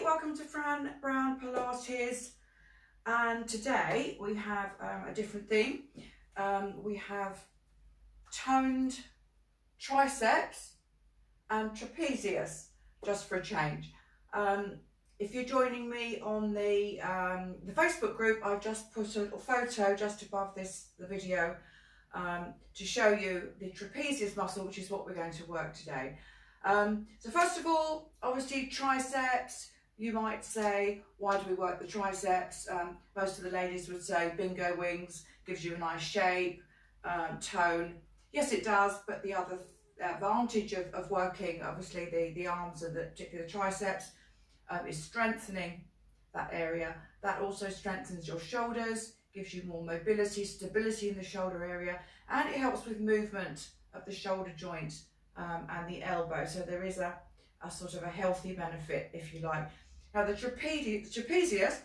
welcome to Fran Brown Pilates, and today we have a different theme. We have toned triceps and trapezius, just for a change. If you're joining me on the Facebook group, I've just put a little photo just above the video to show you the trapezius muscle, which is what we're going to work today. So first of all, obviously triceps. You might say, why do we work the triceps? Most of the ladies would say bingo wings, gives you a nice shape, tone. Yes, it does, but the other advantage of working, obviously the arms and particularly the triceps, is strengthening that area. That also strengthens your shoulders, gives you more mobility, stability in the shoulder area, and it helps with movement of the shoulder joint and the elbow. So there is a sort of a healthy benefit, if you like. Now the trapezius,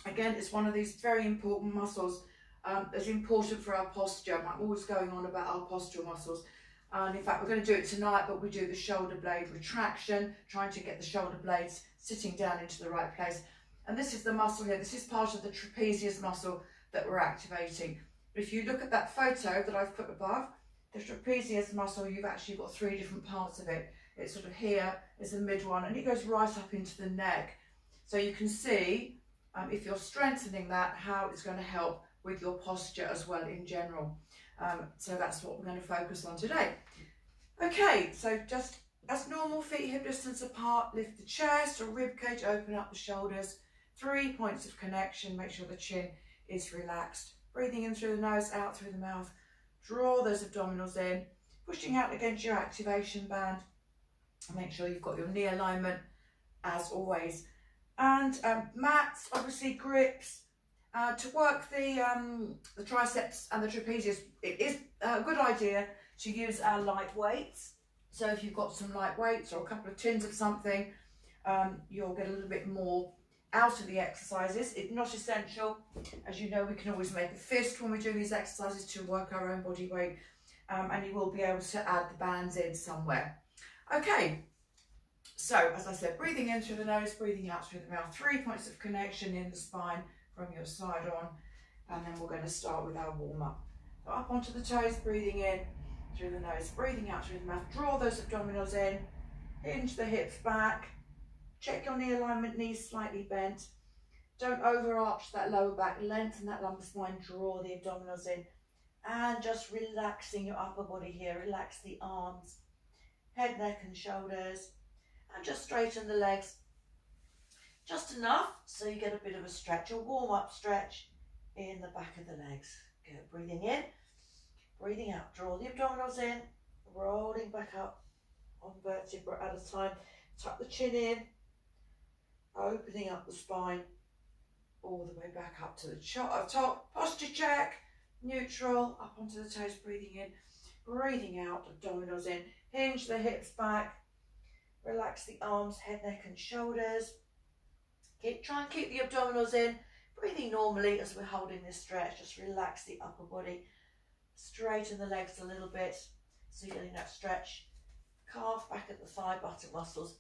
again, is one of these very important muscles that's important for our posture. I'm always going on about our postural muscles. And in fact, we're going to do it tonight, but we do the shoulder blade retraction, trying to get the shoulder blades sitting down into the right place. And this is the muscle here. This is part of the trapezius muscle that we're activating. But if you look at that photo that I've put above, the trapezius muscle, you've actually got three different parts of it. It's sort of here is the mid one, and it goes right up into the neck. So you can see, if you're strengthening that, how it's going to help with your posture as well in general. So that's what we're going to focus on today. Okay, so just as normal, feet hip distance apart, lift the chest or rib cage, open up the shoulders. 3 points of connection, make sure the chin is relaxed. Breathing in through the nose, out through the mouth. Draw those abdominals in, pushing out against your activation band. Make sure you've got your knee alignment as always. And mats, obviously grips. To work the triceps and the trapezius, it is a good idea to use our light weights. So if you've got some light weights or a couple of tins of something, you'll get a little bit more out of the exercises. It's not essential. As you know, we can always make a fist when we do these exercises to work our own body weight, and you will be able to add the bands in somewhere. Okay, so as I said, breathing in through the nose, breathing out through the mouth. 3 points of connection in the spine from your side on, and then we're going to start with our warm-up. So up onto the toes, breathing in through the nose, breathing out through the mouth. Draw those abdominals in, hinge the hips back, check your knee alignment, knees slightly bent. Don't overarch that lower back, lengthen that lumbar spine, draw the abdominals in, and just relaxing your upper body here. Relax the arms, head, neck and shoulders, and just straighten the legs just enough so you get a bit of a stretch, a warm-up stretch in the back of the legs. Good. Breathing in, breathing out. Draw the abdominals in, rolling back up one vertebra at a time. Tuck the chin in, opening up the spine all the way back up to the top. Posture check, neutral, up onto the toes, breathing in, breathing out, abdominals in. Hinge the hips back, relax the arms, head, neck and shoulders. Try and keep the abdominals in, breathing normally as we're holding this stretch. Just relax the upper body, straighten the legs a little bit so you're getting that stretch. Calf back at the thigh, buttock muscles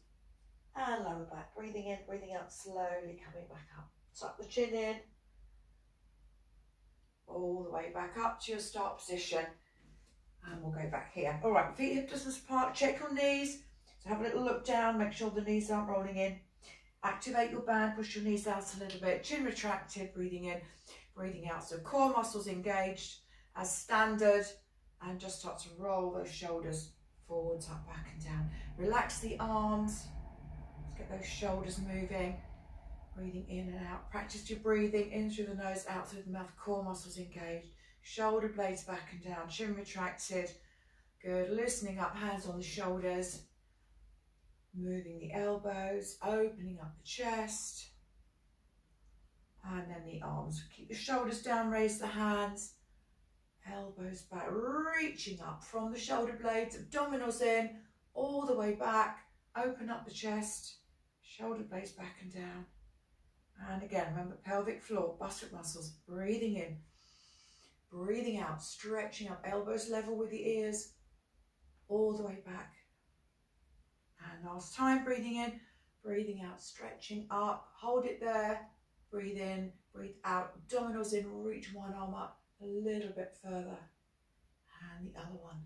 and lower back. Breathing in, breathing out, slowly coming back up. Tuck the chin in, all the way back up to your start position. And we'll go back here. All right, feet hip distance apart, check your knees. So have a little look down, make sure the knees aren't rolling in. Activate your band, push your knees out a little bit, chin retracted, breathing in, breathing out. So core muscles engaged as standard, and just start to roll those shoulders forwards, up, back and down. Relax the arms, let's get those shoulders moving, breathing in and out. Practice your breathing in through the nose, out through the mouth, core muscles engaged. Shoulder blades back and down, chin retracted. Good, loosening up, hands on the shoulders. Moving the elbows, opening up the chest. And then the arms. Keep the shoulders down, raise the hands. Elbows back, reaching up from the shoulder blades, abdominals in, all the way back. Open up the chest, shoulder blades back and down. And again, remember pelvic floor, buttock muscles, breathing in. Breathing out, stretching up, elbows level with the ears, all the way back. And last time, breathing in, breathing out, stretching up, hold it there, breathe in, breathe out, abdominals in, reach one arm up a little bit further, and the other one.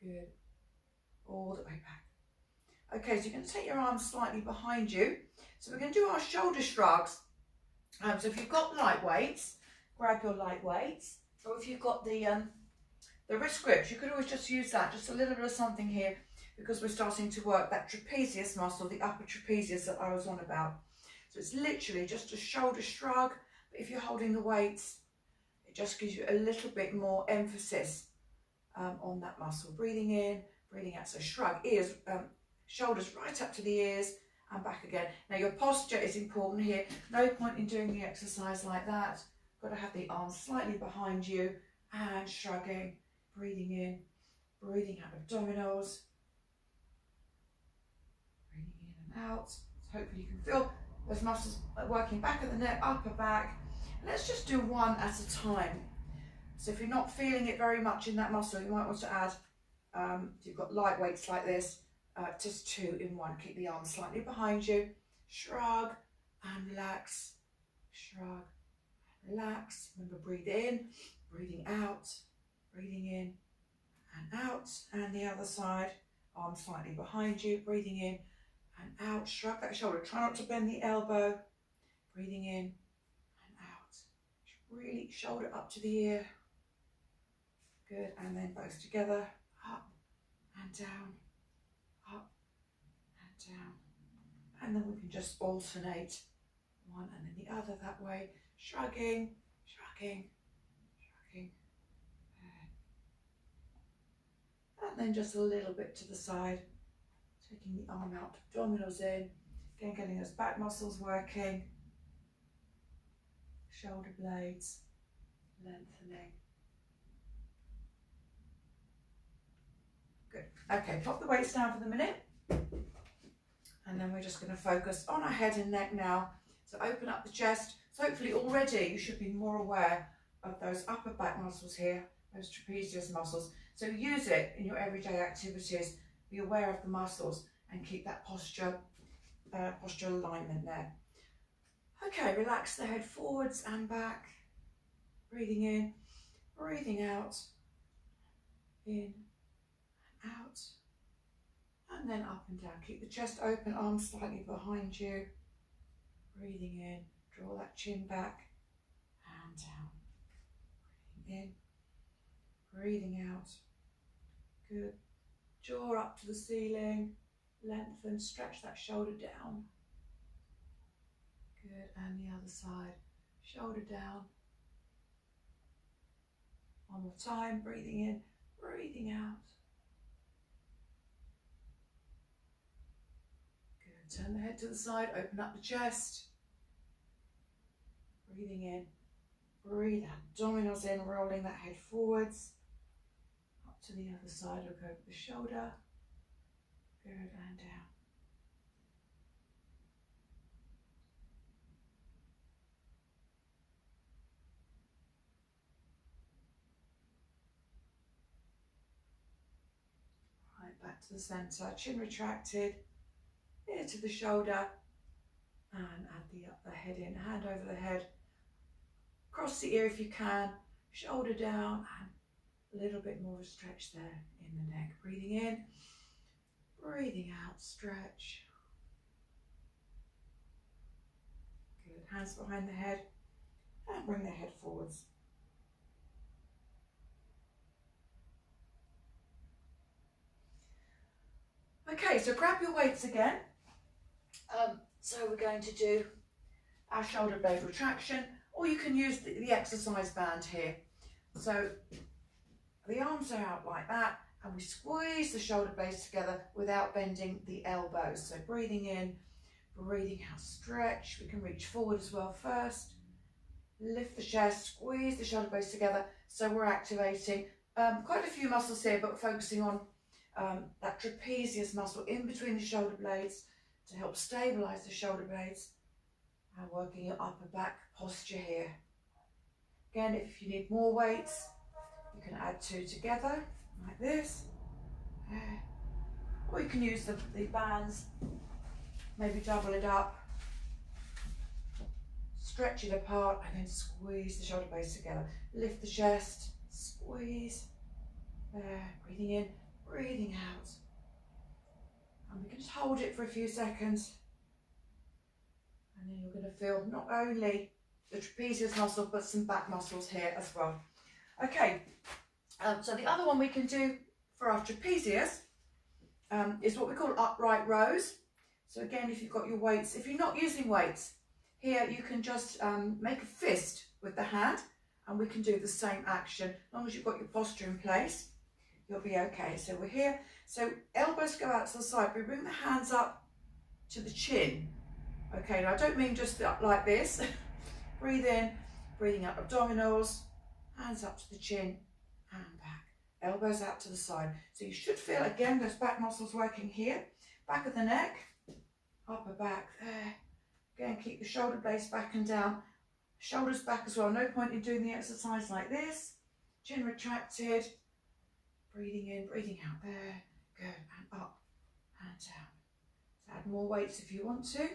Good, all the way back. Okay, so you're going to take your arms slightly behind you. So we're going to do our shoulder shrugs. So if you've got light weights, grab your light weights. Or if you've got the wrist grips, you could always just use that, just a little bit of something here, because we're starting to work that trapezius muscle, the upper trapezius that I was on about. So it's literally just a shoulder shrug, but if you're holding the weights, it just gives you a little bit more emphasis on that muscle. Breathing in, breathing out. So shrug, ears, shoulders right up to the ears and back again. Now your posture is important here. No point in doing the exercise like that. Got to have the arms slightly behind you and shrugging, breathing in, breathing out abdominals, breathing in and out. So hopefully you can feel those muscles working back of the neck, upper back. And let's just do one at a time. So if you're not feeling it very much in that muscle, you might want to add, if you've got light weights like this, just 2 in 1. Keep the arms slightly behind you. Shrug and relax. Shrug and relax. Remember, breathe in, breathing out, breathing in and out. And the other side, arms slightly behind you, breathing in and out. Shrug that shoulder. Try not to bend the elbow. Breathing in and out. Really shoulder up to the ear. Good. And then both together. Up and down. Up and down. And then we can just alternate one and then the other that way. Shrugging, shrugging, shrugging. And then just a little bit to the side. Taking the arm out, abdominals in. Again, getting those back muscles working. Shoulder blades lengthening. Good. Okay, pop the weights down for the minute. And then we're just going to focus on our head and neck now. So open up the chest. So hopefully already you should be more aware of those upper back muscles here, those trapezius muscles. So use it in your everyday activities. Be aware of the muscles and keep that posture alignment there. Okay, relax the head forwards and back. Breathing in, breathing out. In, out. And then up and down. Keep the chest open, arms slightly behind you. Breathing in, draw that chin back and down. Breathing in, breathing out. Good. Jaw up to the ceiling. Lengthen, stretch that shoulder down. Good. And the other side. Shoulder down. One more time. Breathing in, breathing out. Turn the head to the side, open up the chest. Breathing in, breathe abdominals in, rolling that head forwards. Up to the other side, look over the shoulder. Good, and down. Right, back to the centre, chin retracted. Ear to the shoulder and add the head in, hand over the head, cross the ear if you can, shoulder down and a little bit more of a stretch there in the neck. Breathing in, breathing out, stretch. Good, hands behind the head and bring the head forwards. Okay, so grab your weights again. So we're going to do our shoulder blade retraction, or you can use the exercise band here. So the arms are out like that, and we squeeze the shoulder blades together without bending the elbows. So breathing in, breathing out, stretch. We can reach forward as well first. Lift the chest, squeeze the shoulder blades together. So we're activating quite a few muscles here, but focusing on that trapezius muscle in between the shoulder blades to help stabilize the shoulder blades and working your upper back posture here. Again, if you need more weights, you can add 2 together like this, Or you can use the bands, maybe double it up, stretch it apart, and then squeeze the shoulder blades together. Lift the chest, squeeze, there, breathing in, breathing out. And we can just hold it for a few seconds. And then you're going to feel not only the trapezius muscle, but some back muscles here as well. Okay, so the other one we can do for our trapezius is what we call upright rows. So again, if you've got your weights, if you're not using weights, here you can just make a fist with the hand, and we can do the same action. As long as you've got your posture in place, you'll be okay. So we're here. So elbows go out to the side. We bring the hands up to the chin. Okay, now I don't mean just up like this. Breathe in, breathing out abdominals, hands up to the chin and back. Elbows out to the side. So you should feel, again, those back muscles working here. Back of the neck, upper back, there. Again, keep the shoulder blades back and down. Shoulders back as well. No point in doing the exercise like this. Chin retracted. Breathing in, breathing out. There. Good. And up and down. So add more weights if you want to.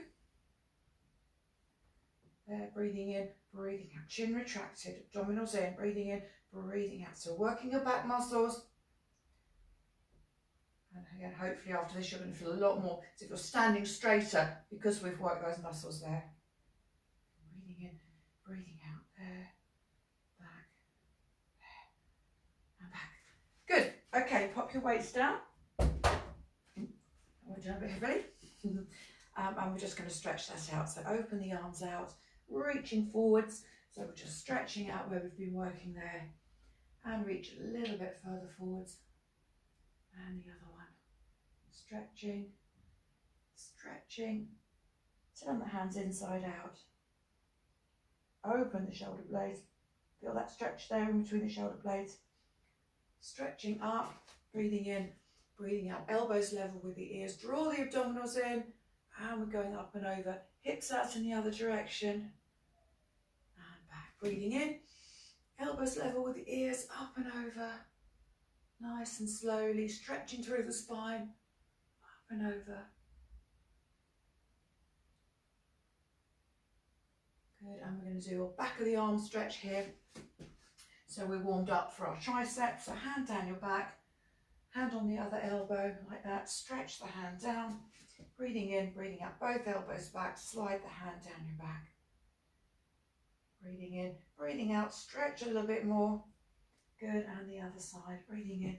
There. Breathing in, breathing out. Chin retracted. Abdominals in. Breathing in, breathing out. So working your back muscles. And again, hopefully after this you're going to feel a lot more as if you're standing straighter because we've worked those muscles there. Breathing in, breathing out, there, back, there, and back. Good. Okay, pop your weights down. We're doing a bit heavily. And we're just going to stretch that out. So open the arms out, reaching forwards. So we're just stretching out where we've been working there. And reach a little bit further forwards. And the other one. Stretching, stretching. Turn the hands inside out. Open the shoulder blades. Feel that stretch there in between the shoulder blades. Stretching up, breathing in, breathing out. Elbows level with the ears. Draw the abdominals in. And we're going up and over. Hips out in the other direction. And back. Breathing in. Elbows level with the ears. Up and over. Nice and slowly. Stretching through the spine. Up and over. Good, and we're going to do a back of the arm stretch here. So we're warmed up for our triceps. So hand down your back, hand on the other elbow, like that. Stretch the hand down. Breathing in, breathing out, both elbows back. Slide the hand down your back. Breathing in, breathing out. Stretch a little bit more. Good, and the other side. Breathing in,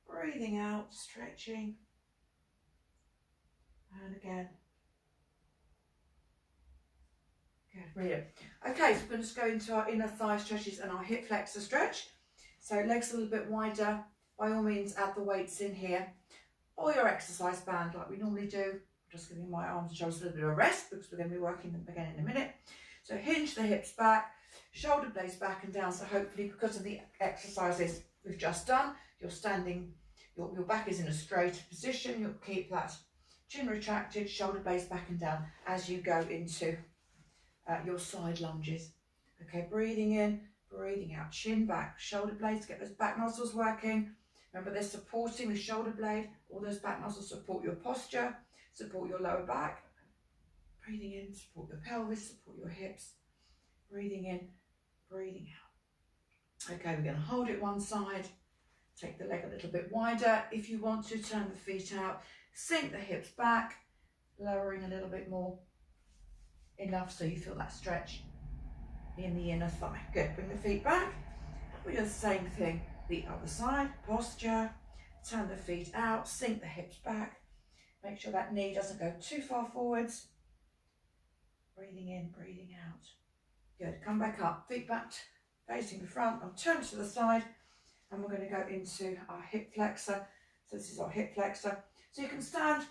breathing out, stretching. And again. Good, brilliant. Okay, so we're going to just go into our inner thigh stretches and our hip flexor stretch. So legs a little bit wider. By all means, add the weights in here. Or your exercise band like we normally do. I'm just giving my arms and shoulders a little bit of a rest because we're going to be working them again in a minute. So hinge the hips back, shoulder blades back and down. So hopefully because of the exercises we've just done, you're standing, your back is in a straight position. You'll keep that chin retracted, shoulder blades back and down as you go into your side lunges. Okay, breathing in, breathing out, chin back, shoulder blades, get those back muscles working. Remember they're supporting the shoulder blade. All those back muscles support your posture, support your lower back. Breathing in, support your pelvis, support your hips. Breathing in, breathing out. Okay, we're going to hold it one side. Take the leg a little bit wider. If you want to, turn the feet out. Sink the hips back, lowering a little bit more. Enough so you feel that stretch in the inner thigh. Good, bring the feet back. We do the same thing, the other side, posture, turn the feet out, sink the hips back. Make sure that knee doesn't go too far forwards. Breathing in, breathing out. Good, come back up, feet back, facing the front, I'll turn to the side, and we're going to go into our hip flexor. So this is our hip flexor. So you can stand,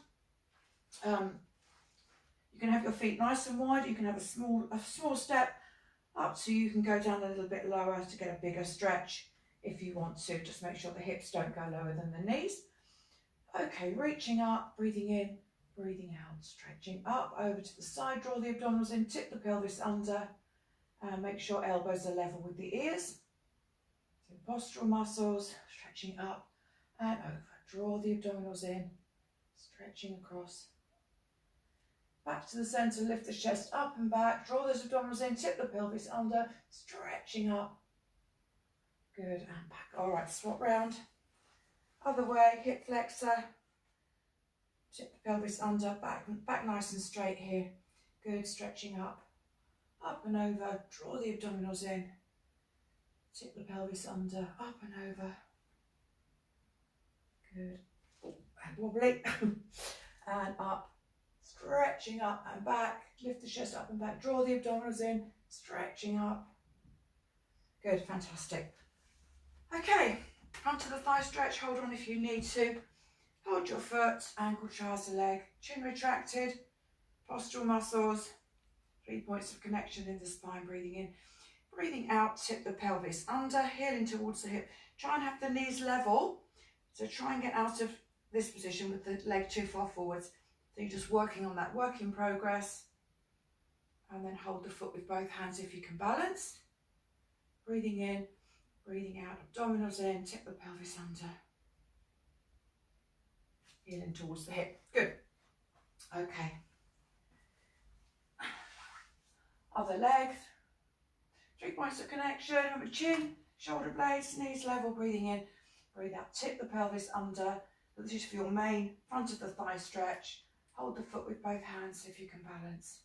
you can have your feet nice and wide, you can have a small step up so you can go down a little bit lower to get a bigger stretch if you want to. Just make sure the hips don't go lower than the knees. Okay, reaching up, breathing in, breathing out, stretching up over to the side, draw the abdominals in, tip the pelvis under, and make sure elbows are level with the ears. So postural muscles, stretching up and over, draw the abdominals in, Stretching across. Back to the centre, lift the chest up and back, draw those abdominals in, tip the pelvis under, stretching up. Good, and back. All right, swap round. Other way, hip flexor, tip the pelvis under, back nice and straight here. Good, stretching up and over, draw the abdominals in, tip the pelvis under, up and over. Good, and wobbly, and up, stretching up and back, lift the chest up and back, draw the abdominals in, stretching up. Good, fantastic. Okay, onto the thigh stretch, hold on if you need to. Hold your foot, ankle, trouser leg, chin retracted, postural muscles, 3 points of connection in the spine, breathing in. Breathing out, tip the pelvis under, heeling towards the hip. Try and have the knees level. So try and get out of this position with the leg too far forwards. So you're just working on that work in progress. And then hold the foot with both hands if you can balance. Breathing in, breathing out, abdominals in, tip the pelvis under. Heeling towards the hip. Good. Okay. Other leg. 3 points of connection. Remember, chin, shoulder blades, knees level. Breathing in, breathe out. Tip the pelvis under. This is for your main front of the thigh stretch. Hold the foot with both hands if you can balance.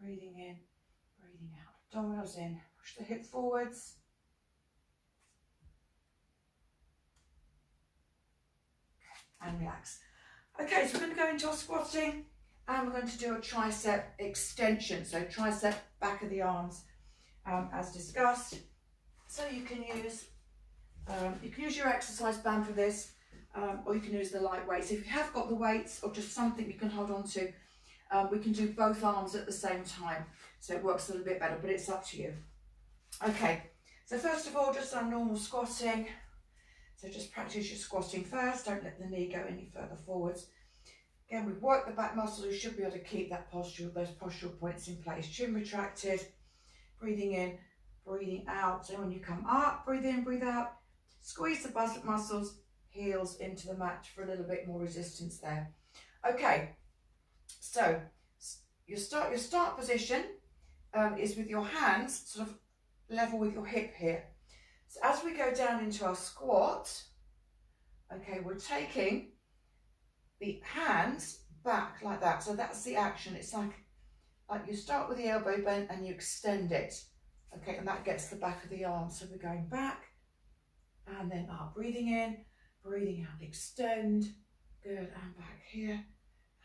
Breathing in, breathing out. Abdominals in. Push the hip forwards. And relax. Okay, so we're going to go into our squatting and we're going to do a tricep extension. So tricep, back of the arms, as discussed. So you can use your exercise band for this, or you can use the light weights. If you have got the weights or just something you can hold on to, we can do both arms at the same time. So it works a little bit better, but it's up to you. Okay, so first of all, just our normal squatting. So just practice your squatting first. Don't let the knee go any further forwards. Again, we've worked the back muscles. You should be able to keep that posture, those postural points in place. Chin retracted, breathing in, breathing out. So when you come up, breathe in, breathe out. Squeeze the bicep muscles, heels into the mat for a little bit more resistance there. Okay, so your start position is with your hands sort of level with your hip here. So as we go down into our squat, okay, we're taking the hands back like that. So that's the action. It's like you start with the elbow bent and you extend it. Okay, and that gets the back of the arm. So we're going back and then up. Breathing in, breathing out, extend. Good, and back here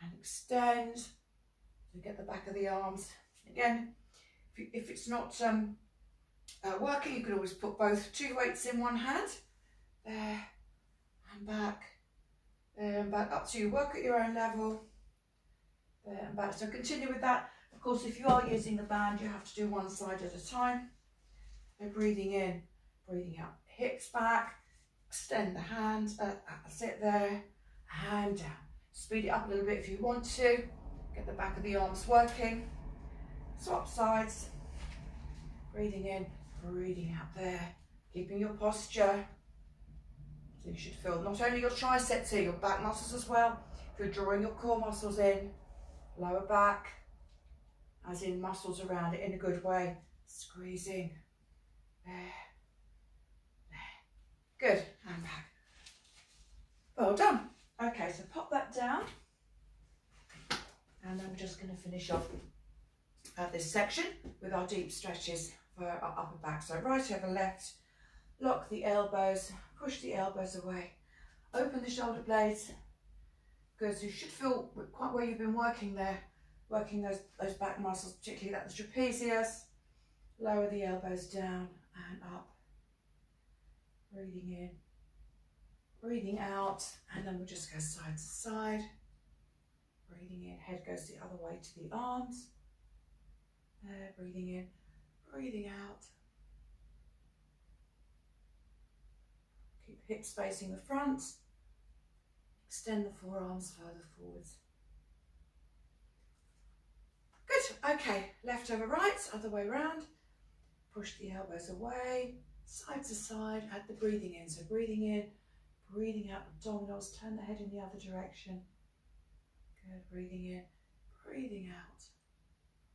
and extend. So get the back of the arms. Again, if it's not working, you could always put both 2 weights in one hand. There and back. There and back, up to you. Work at your own level. There and back. So continue with that. Of course, if you are using the band, you have to do one side at a time. So breathing in, breathing out. Hips back. Extend the hands. Sit there. Hand down. Speed it up a little bit if you want to. Get the back of the arms working. Swap sides. Breathing in, breathing out there. Keeping your posture. So you should feel not only your triceps here, your back muscles as well. If you're drawing your core muscles in, lower back, as in muscles around it in a good way. Squeezing. There. There. Good. And back. Well done. Okay, so pop that down. And then we're just going to finish off this section with our deep stretches for our upper back. So right over left, lock the elbows, push the elbows away, open the shoulder blades. Good, so you should feel quite where you've been working there, working those back muscles, particularly that the trapezius. Lower the elbows down and up. Breathing in, breathing out, and then we'll just go side to side. Breathing in, head goes the other way to the arms. There, breathing in, breathing out. Keep hips facing the front. Extend the forearms further forwards. Good, okay, left over right, other way round. Push the elbows away, side to side, add the breathing in. So breathing in, Breathing out abdominals, turn the head in the other direction. Good, breathing in, breathing out.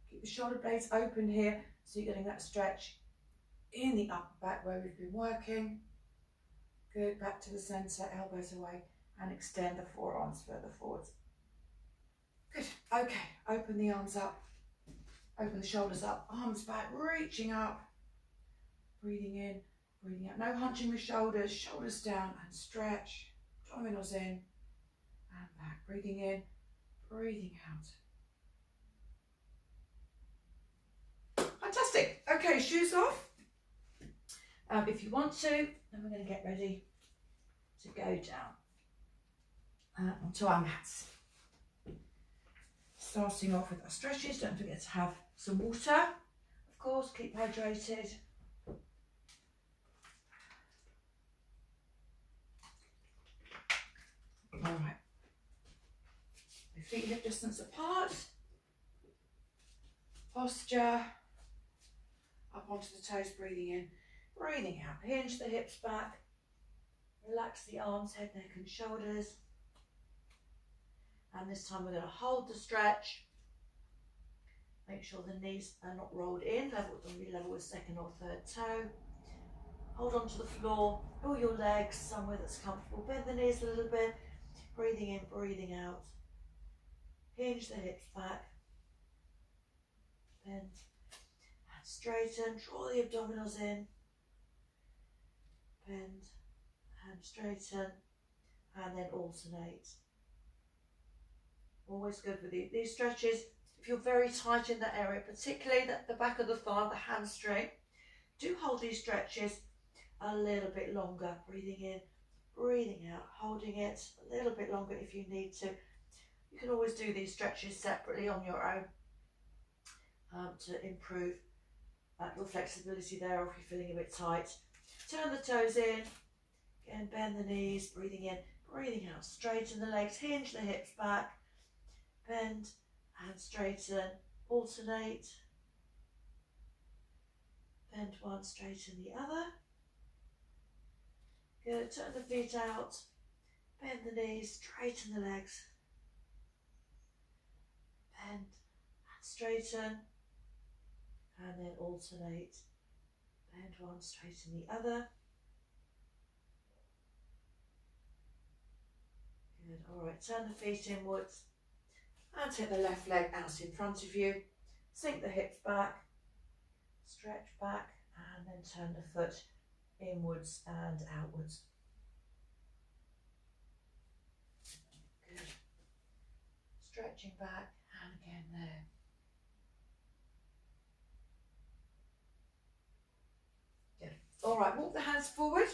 Keep the shoulder blades open here, so you're getting that stretch in the upper back where we've been working. Good, back to the centre, elbows away, and extend the forearms further forwards. Good, okay, open the arms up, open the shoulders up, arms back, reaching up. Breathing in, breathing out. No hunching the shoulders, shoulders down and stretch. Abdominals in and back. Breathing in, breathing out. Fantastic. Okay, shoes off. If you want to, then we're going to get ready to go down onto our mats. Starting off with our stretches. Don't forget to have some water. Of course, keep hydrated. All right, your feet hip distance apart, posture, up onto the toes, breathing in, breathing out, hinge the hips back, relax the arms, head, neck and shoulders, and this time we're going to hold the stretch, make sure the knees are not rolled in, don't be level with second or third toe, hold on to the floor, pull your legs somewhere that's comfortable, bend the knees a little bit, breathing in, breathing out. Hinge the hips back. Bend and straighten. Draw the abdominals in. Bend and straighten. And then alternate. Always good with these stretches. If you're very tight in that area, particularly the back of the thigh, the hamstring, do hold these stretches a little bit longer. Breathing in, breathing out, holding it a little bit longer if you need to. You can always do these stretches separately on your own to improve your flexibility there, or if you're feeling a bit tight. Turn the toes in, again bend the knees, breathing in, breathing out, straighten the legs, hinge the hips back, bend and straighten, alternate, bend one, straighten the other. Good, turn the feet out, bend the knees, straighten the legs, bend and straighten, and then alternate, bend one, straighten the other. Good, all right, turn the feet inwards and take the left leg out in front of you, sink the hips back, stretch back, and then turn the foot inwards and outwards. Good. Stretching back and again there. Good. All right, walk the hands forward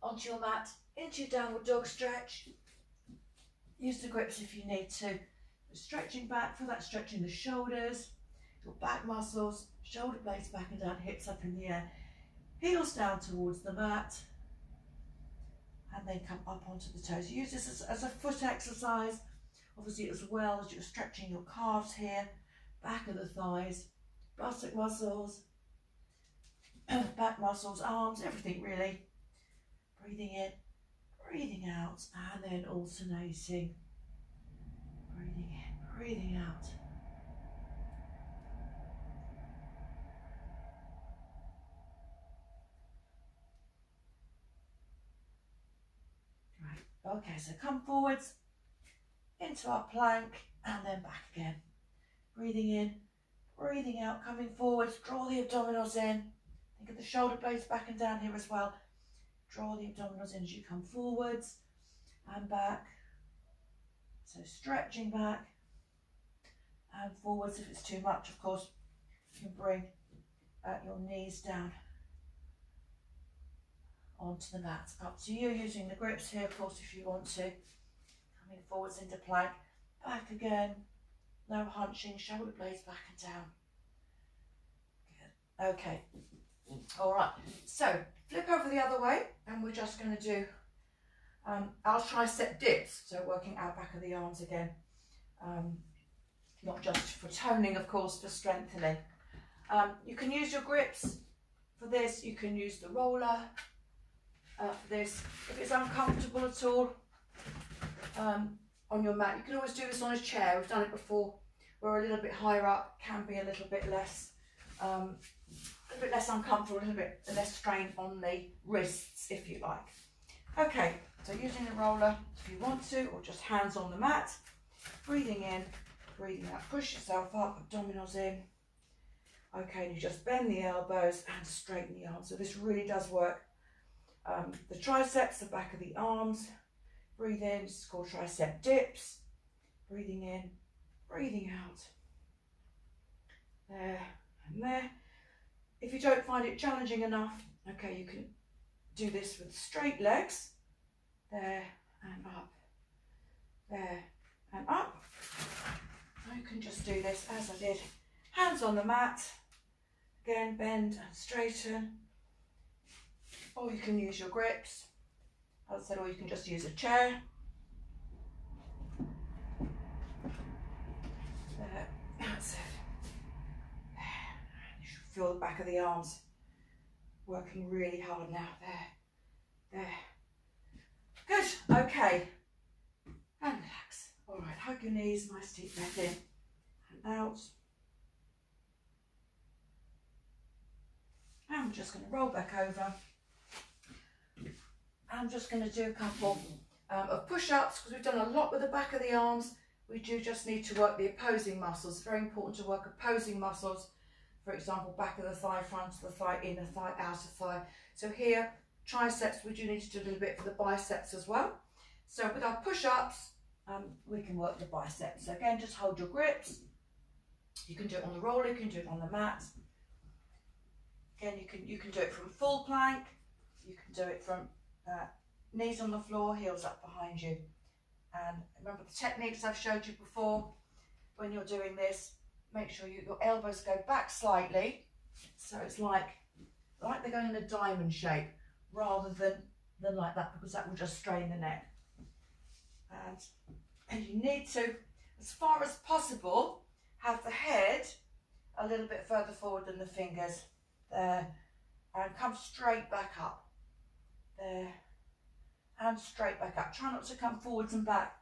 onto your mat into your downward dog stretch. Use the grips if you need to. Stretching back, feel that stretch in the shoulders, your back muscles, shoulder blades back and down, hips up in the air. Heels down towards the mat, and then come up onto the toes. Use this as a foot exercise, obviously, as well as you're stretching your calves here, back of the thighs, buttock muscles, back muscles, arms, everything really. Breathing in, breathing out, and then alternating. Breathing in, breathing out. Okay, so come forwards into our plank and then back again. Breathing in, breathing out, coming forwards, draw the abdominals in. Think of the shoulder blades back and down here as well. Draw the abdominals in as you come forwards and back. So stretching back and forwards. If it's too much, of course, you can bring your knees down onto the mat. Up to you, using the grips here, of course, if you want to. Coming forwards into plank, back again, no hunching, shoulder blades back and down. Good. Okay, all right, so flip over the other way, and we're just going to do our tricep dips, so working out back of the arms again, not just for toning, of course, for strengthening. You can use your grips for this, you can use the roller, for this. If it's uncomfortable at all on your mat, you can always do this on a chair. We've done it before. We're a little bit higher up, can be a little bit less uncomfortable, a little bit less strain on the wrists, if you like. Okay, so using a roller if you want to, or just hands on the mat. Breathing in, breathing out. Push yourself up, abdominals in. Okay, and you just bend the elbows and straighten the arms. So this really does work. The triceps, the back of the arms. Breathe in, this is called tricep dips. Breathing in, breathing out. There and there. If you don't find it challenging enough, okay, you can do this with straight legs. There and up. There and up. Or you can just do this as I did. Hands on the mat. Again, bend and straighten. Or you can use your grips. As I said, or you can just use a chair. There, that's it. There. You should feel the back of the arms working really hard now. There, there. Good, okay. And relax. All right, hug your knees, nice deep breath in and out. And I'm just going to roll back over. I'm just going to do a couple of push-ups because we've done a lot with the back of the arms. We do just need to work the opposing muscles. It's very important to work opposing muscles. For example, back of the thigh, front of the thigh, inner thigh, outer thigh. So here, triceps, we do need to do a little bit for the biceps as well. So with our push-ups, we can work the biceps. So again, just hold your grips. You can do it on the roller, you can do it on the mat. Again, you can do it from full plank. You can do it from knees on the floor, heels up behind you. And remember the techniques I've showed you before. When you're doing this, make sure your elbows go back slightly. So it's like they're going in a diamond shape rather than like that, because that will just strain the neck. And you need to, as far as possible, have the head a little bit further forward than the fingers. There, and come straight back up. There, and straight back up. Try not to come forwards and back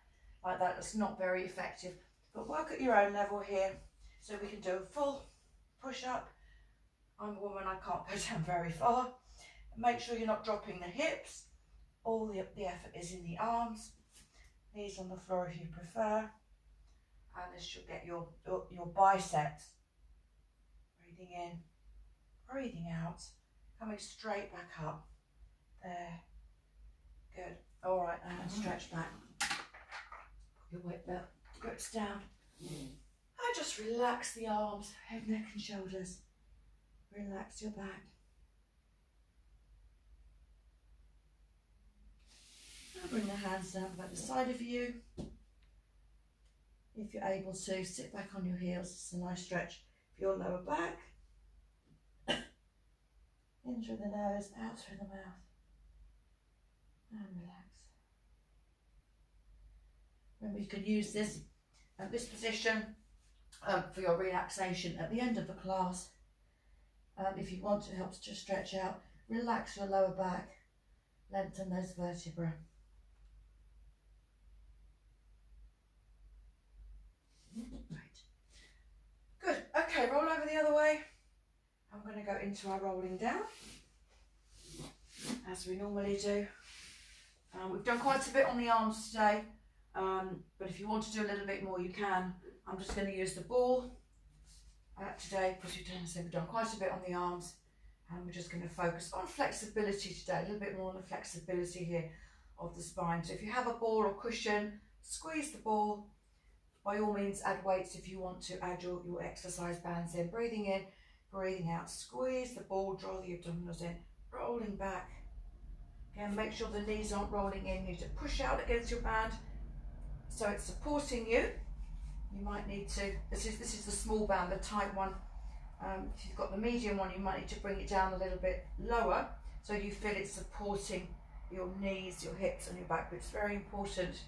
like that. That's not very effective. But work at your own level here. So we can do a full push-up. I'm a woman, I can't go down very far. Make sure you're not dropping the hips. All the effort is in the arms. Knees on the floor if you prefer. And this should get your biceps. Breathing in, breathing out, coming straight back up. There. Good. All right, and stretch back. Put your grips down. And just relax the arms, head, neck and shoulders. Relax your back. Now bring the hands down by the side of you. If you're able to, sit back on your heels. It's a nice stretch for your lower back. In through the nose, out through the mouth. And relax. Remember, you can use this position for your relaxation at the end of the class. If you want, it helps to stretch out. Relax your lower back. Lengthen those vertebrae. Right. Good. Okay, roll over the other way. I'm going to go into our rolling down, as we normally do. We've done quite a bit on the arms today, but if you want to do a little bit more, you can. I'm just going to use the ball today, because we've done quite a bit on the arms, and we're just going to focus on flexibility today, a little bit more on the flexibility here of the spine. So if you have a ball or cushion, squeeze the ball. By all means, add weights if you want to add your exercise bands in. Breathing in, breathing out, squeeze the ball, draw the abdominals in, rolling back. Again, make sure the knees aren't rolling in. You need to push out against your band so it's supporting you. You might need to, this is the small band, the tight one. If you've got the medium one, you might need to bring it down a little bit lower so you feel it's supporting your knees, your hips and your back. But it's very important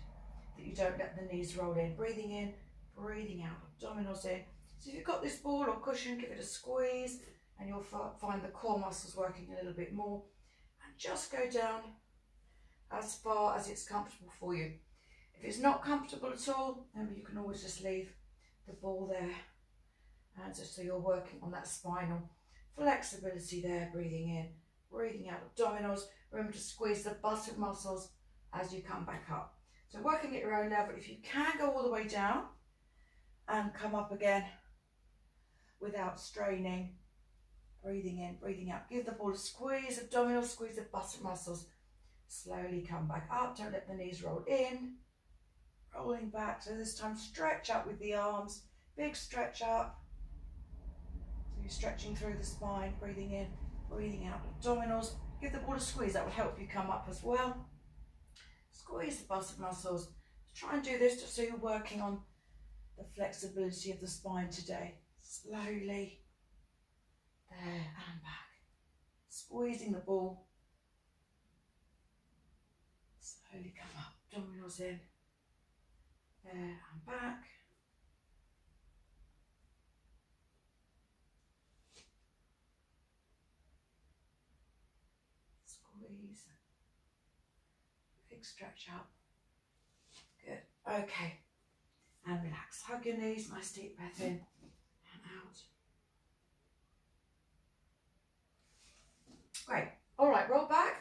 that you don't let the knees roll in. Breathing in, breathing out, abdominals in. So if you've got this ball or cushion, give it a squeeze and you'll find the core muscles working a little bit more. And just go down as far as it's comfortable for you. If it's not comfortable at all, then you can always just leave the ball there, and just so you're working on that spinal flexibility there. Breathing in, breathing out, abdominals. Remember to squeeze the buttock muscles as you come back up. So working at your own level. If you can go all the way down and come up again without straining, breathing in, breathing out. Give the ball a squeeze, abdominals, squeeze the buttock muscles. Slowly come back up. Don't let the knees roll in. Rolling back. So this time stretch up with the arms. Big stretch up. So you're stretching through the spine. Breathing in, breathing out. Abdominals. Give the ball a squeeze. That will help you come up as well. Squeeze the buttock muscles. Try and do this just so you're working on the flexibility of the spine today. Slowly. There and back. Squeezing the ball. Slowly come up. Abdominals in. There and back. Squeeze. Big stretch up. Good. Okay. And relax. Hug your knees. Nice deep breath in and out. Great. All right, roll back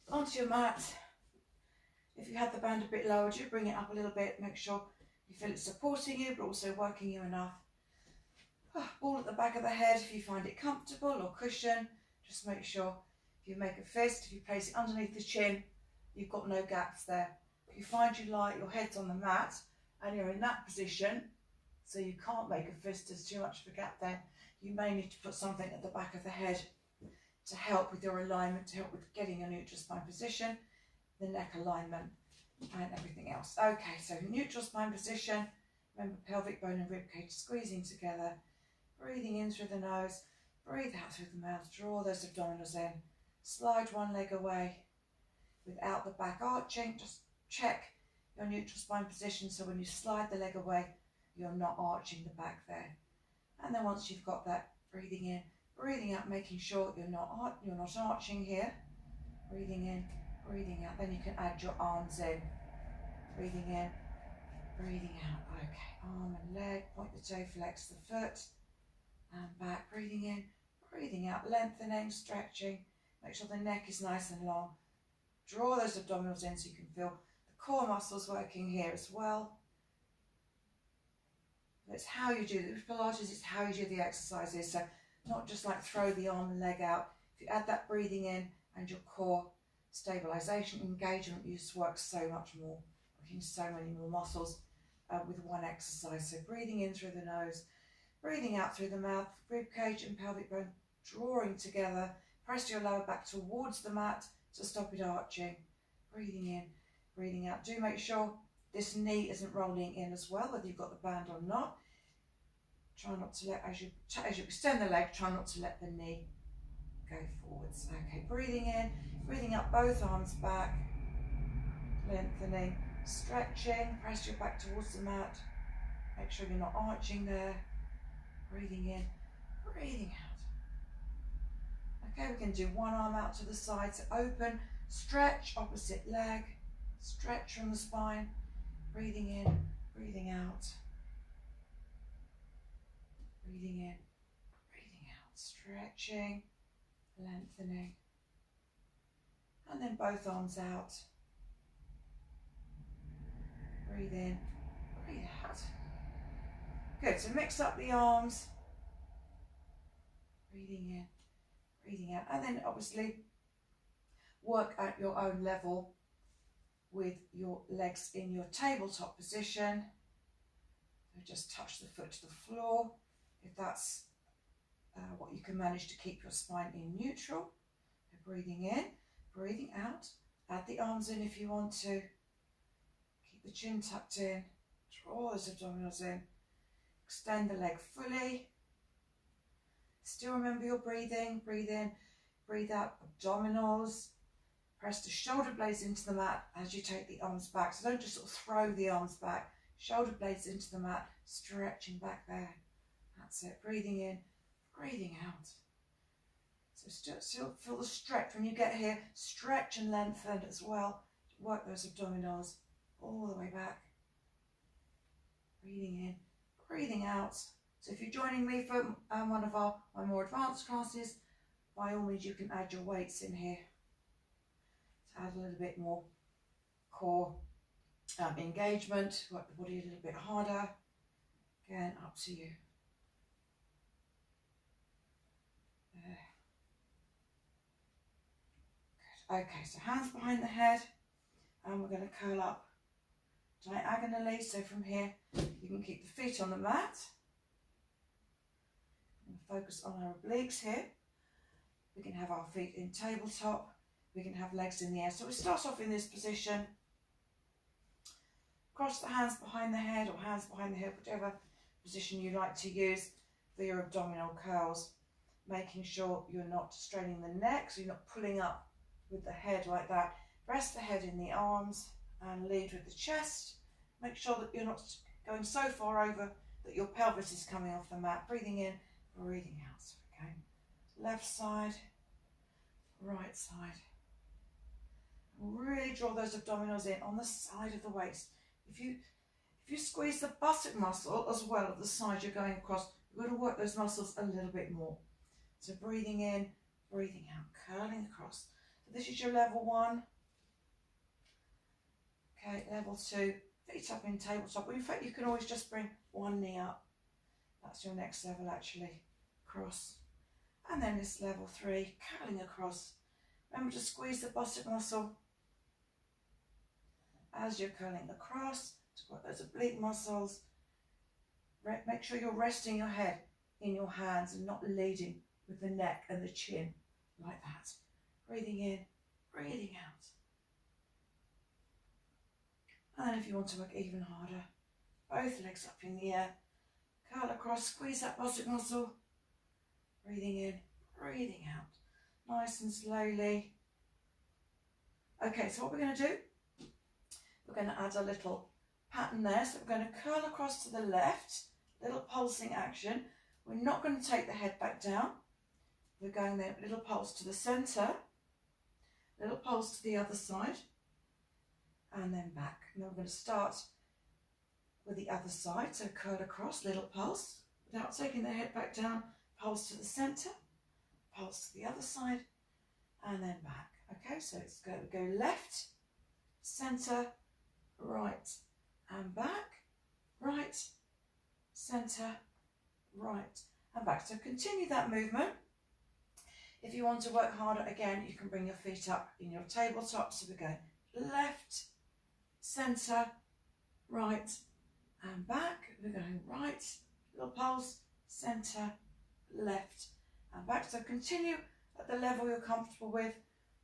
onto your mat. If you had the band a bit lower, do bring it up a little bit. Make sure you feel it supporting you, but also working you enough. Ball at the back of the head if you find it comfortable, or cushion. Just make sure if you make a fist, if you place it underneath the chin, you've got no gaps there. If you find you lie, your head's on the mat and you're in that position, so you can't make a fist, there's too much of a gap there, you may need to put something at the back of the head to help with your alignment, to help with getting a neutral spine position, the neck alignment and everything else. Okay, so neutral spine position. Remember, pelvic bone and ribcage squeezing together. Breathing in through the nose, breathe out through the mouth, draw those abdominals in. Slide one leg away without the back arching. Just check your neutral spine position, so when you slide the leg away, you're not arching the back there. And then once you've got that, breathing in, breathing out, making sure you're not arching here. Breathing in, breathing out. Then you can add your arms in. Breathing in, breathing out. Okay, arm and leg, point the toe, flex the foot, and back. Breathing in, breathing out, lengthening, stretching. Make sure the neck is nice and long. Draw those abdominals in so you can feel the core muscles working here as well. It's how you do it. With Pilates, it's how you do the exercises. So not just like throw the arm and leg out. If you add that breathing in and your core stabilization, engagement, you just work so much more, working so many more muscles with one exercise. So breathing in through the nose, breathing out through the mouth, rib cage and pelvic bone drawing together. Press your lower back towards the mat to stop it arching. Breathing in, breathing out. Do make sure this knee isn't rolling in as well, whether you've got the band or not. Try not to let, as you extend the leg, try not to let the knee go forwards. Okay, breathing in, breathing up, both arms back, lengthening, stretching, press your back towards the mat. Make sure you're not arching there. Breathing in, breathing out. Okay, we can do one arm out to the side, so open, stretch, opposite leg, stretch from the spine, breathing in, breathing out, breathing in, breathing out, stretching, lengthening, and then both arms out, breathe in, breathe out. Good, so mix up the arms, breathing in, breathing out, and then obviously work at your own level with your legs in your tabletop position. So just touch the foot to the floor if that's what you can manage to keep your spine in neutral. So breathing in, breathing out, add the arms in if you want to. Keep the chin tucked in, draw those abdominals in, extend the leg fully. Still remember your breathing, breathe in, breathe out, abdominals. Press the shoulder blades into the mat as you take the arms back. So don't just sort of throw the arms back. Shoulder blades into the mat, stretching back there. That's it. Breathing in, breathing out. So still feel the stretch when you get here. Stretch and lengthen as well. Work those abdominals all the way back. Breathing in, breathing out. So if you're joining me for one of my more advanced classes, by all means you can add your weights in here to add a little bit more core engagement, work the body a little bit harder. Again, up to you. There. Good. Okay, so hands behind the head, and we're going to curl up diagonally. So from here, you can keep the feet on the mat. And focus on our obliques here. We can have our feet in tabletop. We can have legs in the air. So we start off in this position. Cross the hands behind the head or hands behind the hip, whichever position you like to use for your abdominal curls. Making sure you're not straining the neck, so you're not pulling up with the head like that. Rest the head in the arms and lead with the chest. Make sure that you're not going so far over that your pelvis is coming off the mat. Breathing in, breathing out. Okay. Left side, right side. Really draw those abdominals in on the side of the waist. If you squeeze the buttock muscle as well at the side you're going across, you're going to work those muscles a little bit more. So breathing in, breathing out, curling across. So this is your level 1. Okay, level 2, feet up in tabletop. Well, in fact, you can always just bring one knee up. That's your next level actually. Cross. And then this level 3, curling across. Remember to squeeze the buttock muscle as you're curling across. To work those oblique muscles. Make sure you're resting your head in your hands and not leading with the neck and the chin like that. Breathing in, breathing out. And then if you want to work even harder, both legs up in the air, curl across, squeeze that buttock muscle. Breathing in, breathing out. Nice and slowly. Okay, so what we're going to do, we're going to add a little pattern there. So we're going to curl across to the left, little pulsing action. We're not going to take the head back down. We're going there, little pulse to the centre, little pulse to the other side, and then back. And then we're going to start with the other side. So curl across, little pulse, without taking the head back down, pulse to the centre, pulse to the other side, and then back. Okay, so it's going to go left, centre, right, and back, right, centre, right, and back. So continue that movement. If you want to work harder, again, you can bring your feet up in your tabletop. So we're going left, centre, right, and back. We're going right, little pulse, centre, left, and back. So continue at the level you're comfortable with,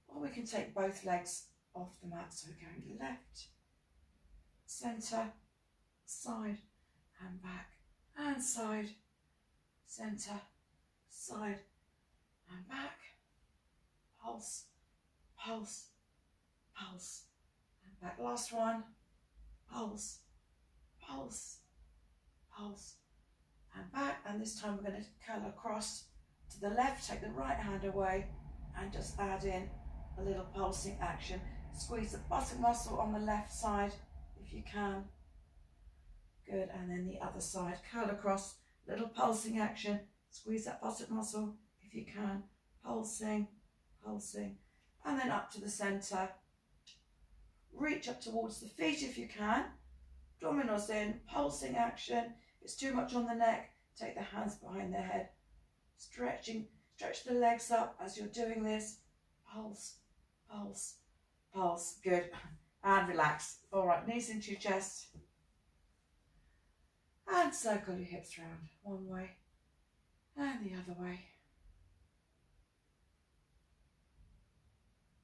or we can take both legs off the mat. So we're going left, centre, side, and back, and side, centre, side, and back, pulse, pulse, pulse, and back. Last one, pulse, pulse, pulse, and back. And this time we're going to curl across to the left, take the right hand away, and just add in a little pulsing action. Squeeze the buttock muscle on the left side if you can. Good, and then the other side, curl across, little pulsing action. Squeeze that buttock muscle if you can. Pulsing, pulsing, and then up to the centre. Reach up towards the feet if you can. Abdominals in, pulsing action. If it's too much on the neck, take the hands behind the head. Stretching, stretch the legs up as you're doing this. Pulse, pulse, pulse. Good. And relax. All right, knees into your chest. And circle your hips round one way and the other way.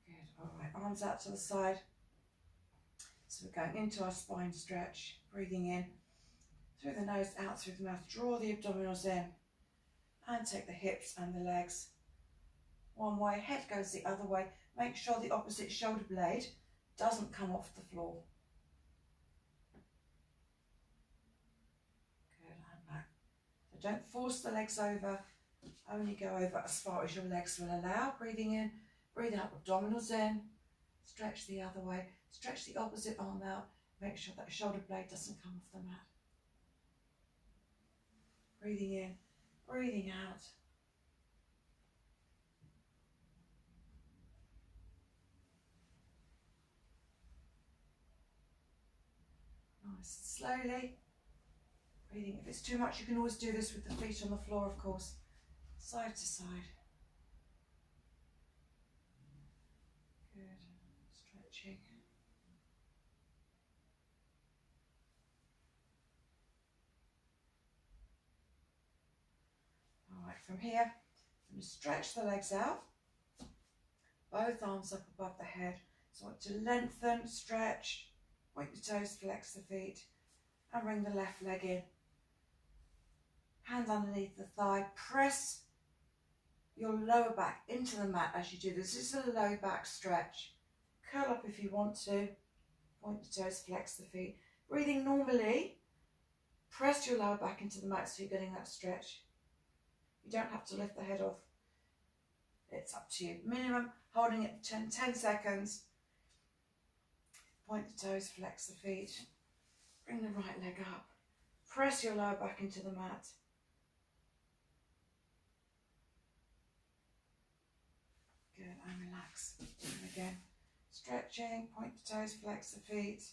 Good. All right, arms out to the side. So we're going into our spine stretch, breathing in through the nose, out through the mouth. Draw the abdominals in and take the hips and the legs one way, head goes the other way. Make sure the opposite shoulder blade doesn't come off the floor. Good, and back. So don't force the legs over Only go over as far as your legs will allow. Breathing in, breathe out, abdominals in. Stretch the other way. Stretch the opposite arm out. Make sure that shoulder blade doesn't come off the mat. Breathing in, breathing out. Nice. Slowly. Breathing. If it's too much, you can always do this with the feet on the floor, of course. Side to side. Good. Stretching. All right, from here, I'm going to stretch the legs out. Both arms up above the head. So I want to lengthen, stretch, point the toes, flex the feet, and bring the left leg in. Hands underneath the thigh. Press your lower back into the mat as you do this. This is a low back stretch. Curl up if you want to. Point the toes, flex the feet. Breathing normally. Press your lower back into the mat so you're getting that stretch. You don't have to lift the head off. It's up to you. Minimum, holding it 10 seconds. Point the toes, flex the feet. Bring the right leg up. Press your lower back into the mat. Good, and relax. And again, stretching, point the toes, flex the feet.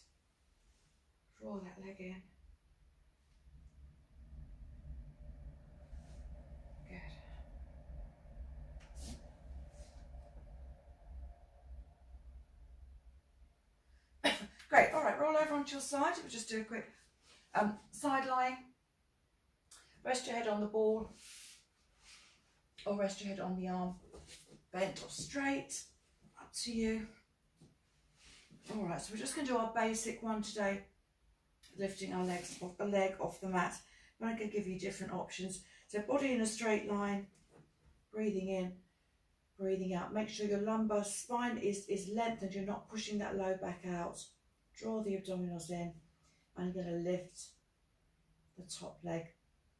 Draw that leg in. Good. Great, all right, roll over onto your side. We'll just do a quick side lying. Rest your head on the ball or rest your head on the arm. Bent or straight, up to you. All right, so we're just going to do our basic one today, lifting our legs off the leg off the mat. I'm going to give you different options. So body in a straight line, breathing in, breathing out. Make sure your lumbar spine is lengthened. You're not pushing that low back out. Draw the abdominals in, and you're going to lift the top leg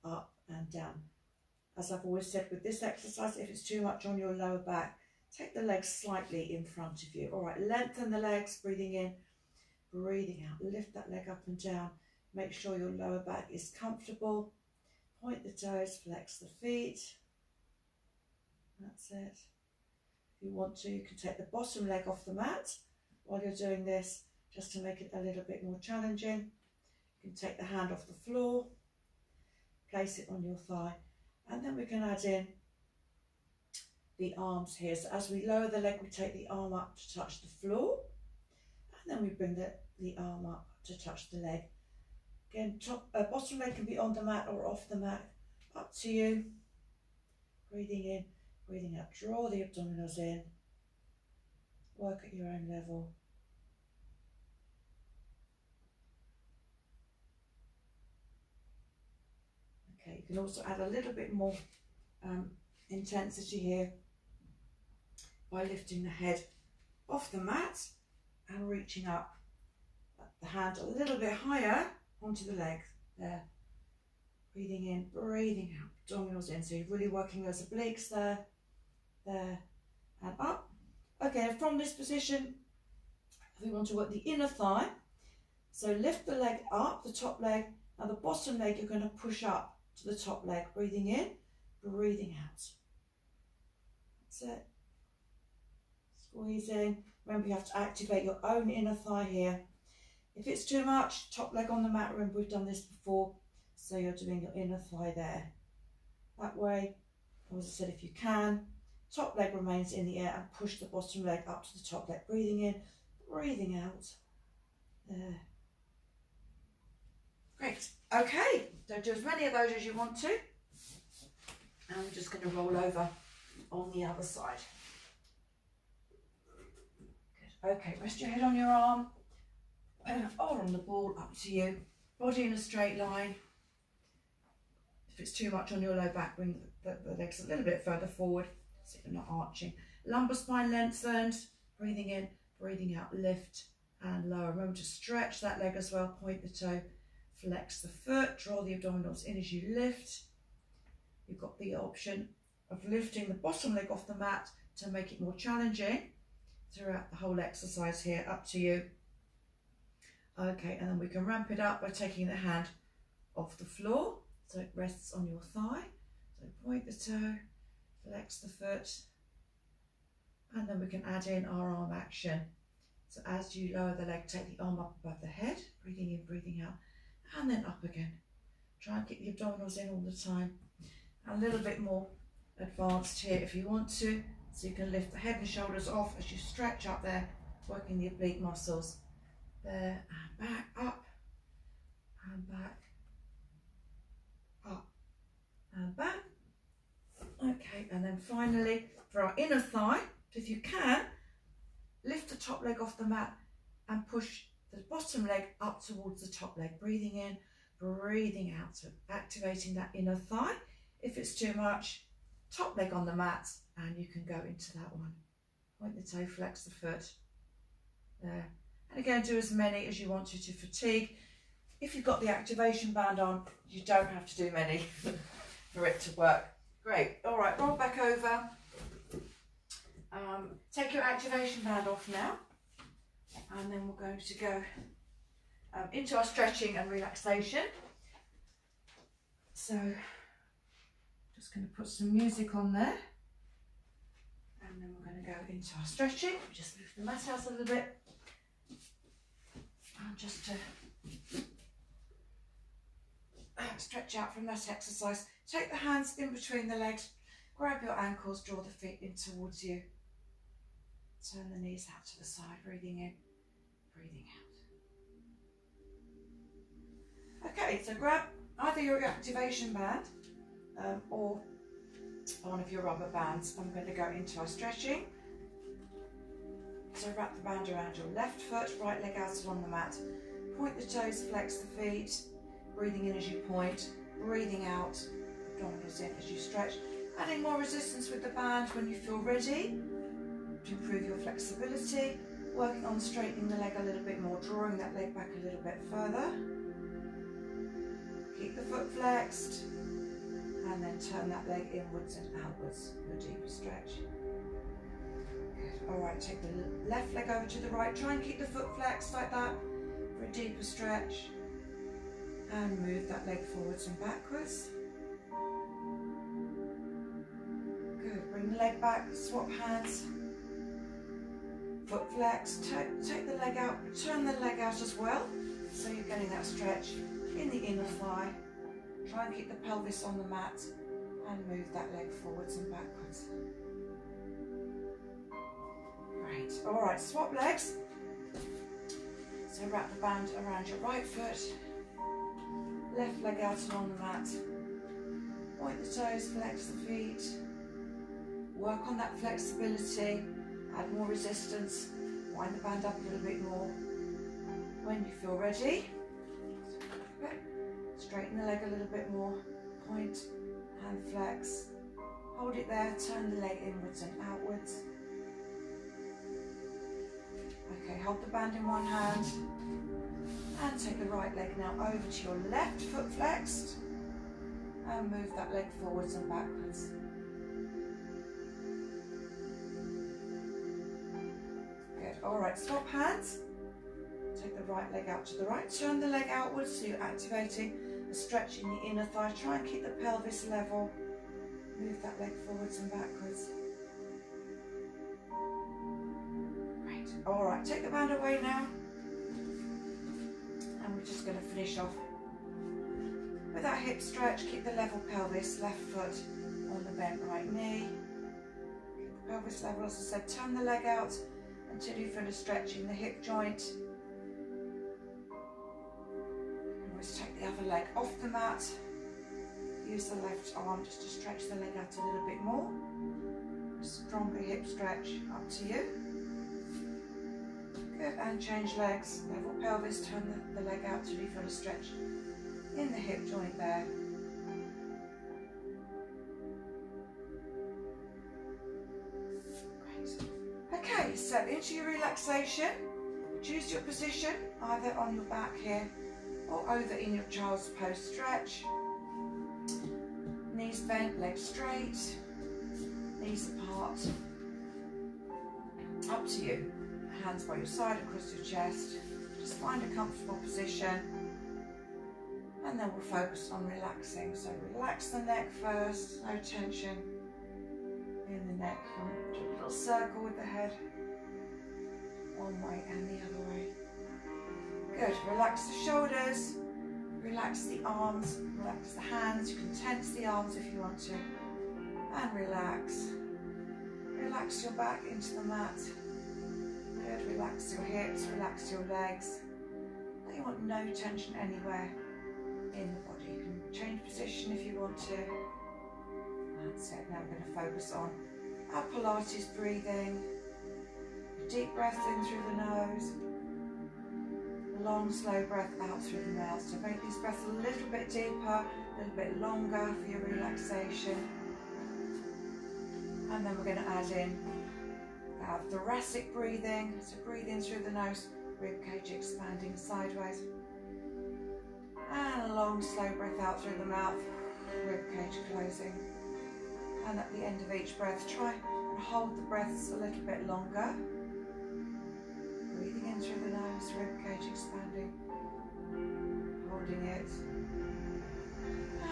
up and down. As I've always said with this exercise, if it's too much on your lower back, take the legs slightly in front of you. All right, lengthen the legs, breathing in, breathing out. Lift that leg up and down. Make sure your lower back is comfortable. Point the toes, flex the feet. That's it. If you want to, you can take the bottom leg off the mat while you're doing this, just to make it a little bit more challenging. You can take the hand off the floor, place it on your thigh, and then we can add in the arms here. So as we lower the leg, we take the arm up to touch the floor, and then we bring the arm up to touch the leg. Again, bottom leg can be on the mat or off the mat, up to you. Breathing in, breathing out. Draw the abdominals in. Work at your own level. Okay, you can also add a little bit more intensity here by lifting the head off the mat and reaching up the hand a little bit higher onto the leg there. Breathing in, breathing out, abdominals in. So you're really working those obliques there, and up. Okay, and from this position, we want to work the inner thigh. So lift the leg up, the top leg. Now the bottom leg, you're going to push up to the top leg. Breathing in, breathing out. That's it. Squeezing. Remember, you have to activate your own inner thigh here. If it's too much, top leg on the mat. Remember, we've done this before. So you're doing your inner thigh there. That way, as I said, if you can, top leg remains in the air and push the bottom leg up to the top leg. Breathing in, breathing out. There. Great. Okay, so do as many of those as you want to. And we're just going to roll over on the other side. Good. Okay, rest your head on your arm or on the ball, up to you. Body in a straight line. If it's too much on your low back, bring the legs a little bit further forward so you're not arching. Lumbar spine lengthened. Breathing in, breathing out, lift and lower. Remember to stretch that leg as well. Point the toe, flex the foot, draw the abdominals in as you lift. You've got the option of lifting the bottom leg off the mat to make it more challenging throughout the whole exercise here, up to you. Okay, and then we can ramp it up by taking the hand off the floor so it rests on your thigh. So point the toe, flex the foot, and then we can add in our arm action. So as you lower the leg, take the arm up above the head, breathing in, breathing out, and then up again. Try and keep the abdominals in all the time. A little bit more advanced here if you want to, so you can lift the head and shoulders off as you stretch up there, working the oblique muscles. There, and back, up, and back, up, and back. Okay, and then finally for our inner thigh, if you can, lift the top leg off the mat and push the bottom leg up towards the top leg, breathing in, breathing out, so activating that inner thigh. If it's too much, top leg on the mat, and you can go into that one. Point the toe, flex the foot. There. And again, do as many as you want to fatigue. If you've got the activation band on, you don't have to do many for it to work. Great. All right, roll back over. Take your activation band off now, and then we're going to go into our stretching and relaxation. So just going to put some music on there, and then we're going to go into our stretching. Just move the mat out a little bit, and just to stretch out from that exercise. Take the hands in between the legs, grab your ankles, draw the feet in towards you. Turn the knees out to the side, breathing in, breathing out. Okay, so grab either your activation band or one of your rubber bands. I'm going to go into our stretching. So wrap the band around your left foot, right leg out along the mat. Point the toes, flex the feet, breathing in as you point, breathing out, abdominals in as you stretch. Adding more resistance with the band when you feel ready to improve your flexibility. Working on straightening the leg a little bit more, drawing that leg back a little bit further. Keep the foot flexed, and then turn that leg inwards and outwards for a deeper stretch. Good. All right, take the left leg over to the right. Try and keep the foot flexed like that for a deeper stretch. And move that leg forwards and backwards. Good. Bring the leg back, swap hands. Foot flexed, take the leg out, turn the leg out as well, so you're getting that stretch in the inner thigh. Try and keep the pelvis on the mat and move that leg forwards and backwards. Great. All right, swap legs. So wrap the band around your right foot, left leg out along the mat. Point the toes, flex the feet. Work on that flexibility. Add more resistance, wind the band up a little bit more. When you feel ready, okay. Straighten the leg a little bit more, point and flex. Hold it there, turn the leg inwards and outwards. Okay, hold the band in one hand and take the right leg now over to your left foot flexed and move that leg forwards and backwards. All right, swap hands. Take the right leg out to the right. Turn the leg outwards so you're activating a stretch in the inner thigh. Try and keep the pelvis level. Move that leg forwards and backwards. Great. All right, take the band away now. And we're just going to finish off with that hip stretch. Keep the level pelvis, left foot on the bent right knee. Keep the pelvis level, as I said. Turn the leg out until you feel a stretch in the hip joint. Always take the other leg off the mat. Use the left arm just to stretch the leg out a little bit more. A stronger hip stretch, up to you. Good, and change legs. Level pelvis, turn the leg out till you feel a stretch in the hip joint there. Okay, so into your relaxation, choose your position, either on your back here or over in your child's pose stretch. Knees bent, legs straight. knees apart. Up to you. Hands by your side across your chest. Just find a comfortable position. And then we'll focus on relaxing. So relax the neck first, no tension in the neck. Do a little circle with the head, one way and the other way. Good, relax the shoulders, relax the arms, relax the hands. You can tense the arms if you want to. And relax. Relax your back into the mat. Good, relax your hips, relax your legs. You want no tension anywhere in the body. You can change position if you want to. That's it. Now we're going to focus on our Pilates breathing. Deep breath in through the nose. Long, slow breath out through the mouth. So make these breaths a little bit deeper, a little bit longer for your relaxation. And then we're going to add in our thoracic breathing. So breathe in through the nose, rib cage expanding sideways. And a long, slow breath out through the mouth, rib cage closing. And at the end of each breath, try and hold the breaths a little bit longer. Breathing in through the nose, rib cage expanding. Holding it.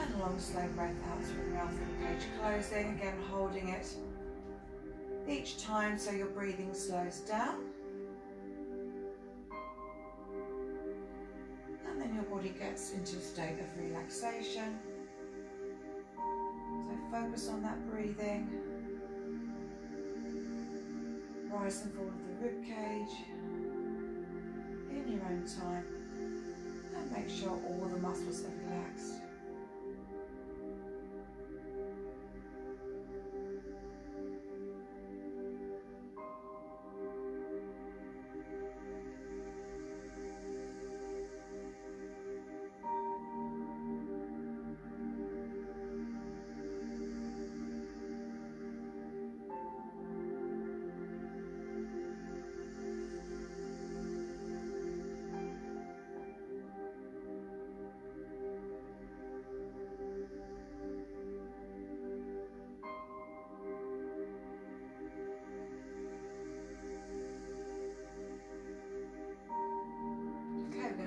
And a long, slow breath out through the mouth, rib cage closing. Again, holding it each time so your breathing slows down. And then your body gets into a state of relaxation. So focus on that breathing. Rise and fall of the rib cage in your own time. And make sure all the muscles are relaxed.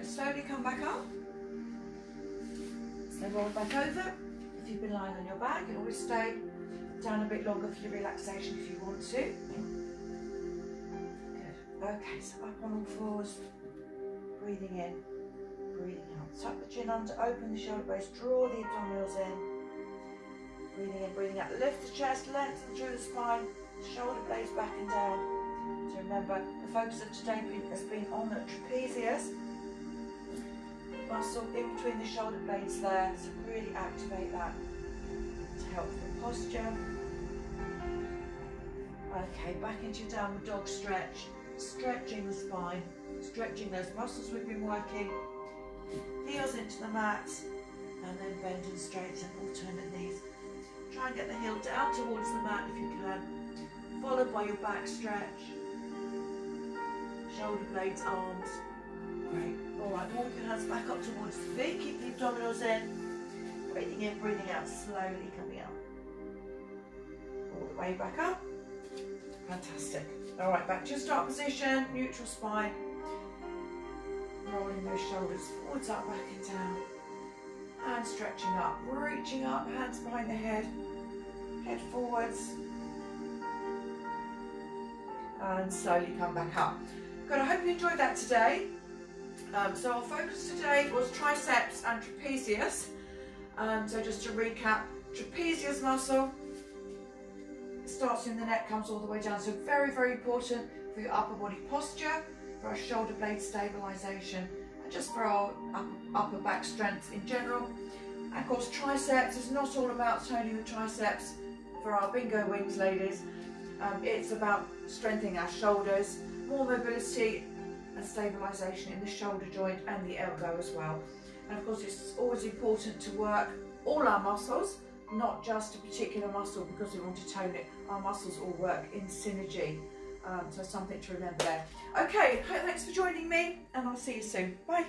Slowly come back up. So roll back over. If you've been lying on your back, you can always stay down a bit longer for your relaxation if you want to. Good. Okay, so up on all fours. Breathing in, breathing out. Tuck the chin under, open the shoulder blades, draw the abdominals in. Breathing in, breathing out. Lift the chest, lengthen through the spine, shoulder blades back and down. So remember, the focus of today has been on the trapezius. Muscle in between the shoulder blades there, so really activate that to help with the posture. Okay, back into your downward dog stretch, stretching the spine, stretching those muscles we've been working, heels into the mat, and then bend and straighten, alternate knees. Try and get the heel down towards the mat if you can, followed by your back stretch, shoulder blades, arms. Great. Alright, walk your hands back up towards the feet, keep the abdominals in, breathing in, breathing out, slowly coming up. All the way back up. Fantastic. Alright, back to your start position, neutral spine. Rolling those shoulders forwards, up, back and down. And stretching up, reaching up, hands behind the head forwards. And slowly come back up. Good, I hope you enjoyed that today. So our focus today was triceps and trapezius. So just to recap, trapezius muscle starts in the neck, comes all the way down. So very, very important for your upper body posture, for our shoulder blade stabilisation, and just for our upper back strength in general. And of course, triceps is not all about toning the triceps for our bingo wings ladies. It's about strengthening our shoulders, more mobility and stabilisation in the shoulder joint and the elbow as well. And of course, it's always important to work all our muscles, not just a particular muscle because we want to tone it. Our muscles all work in synergy. So something to remember there. Okay, thanks for joining me and I'll see you soon. Bye.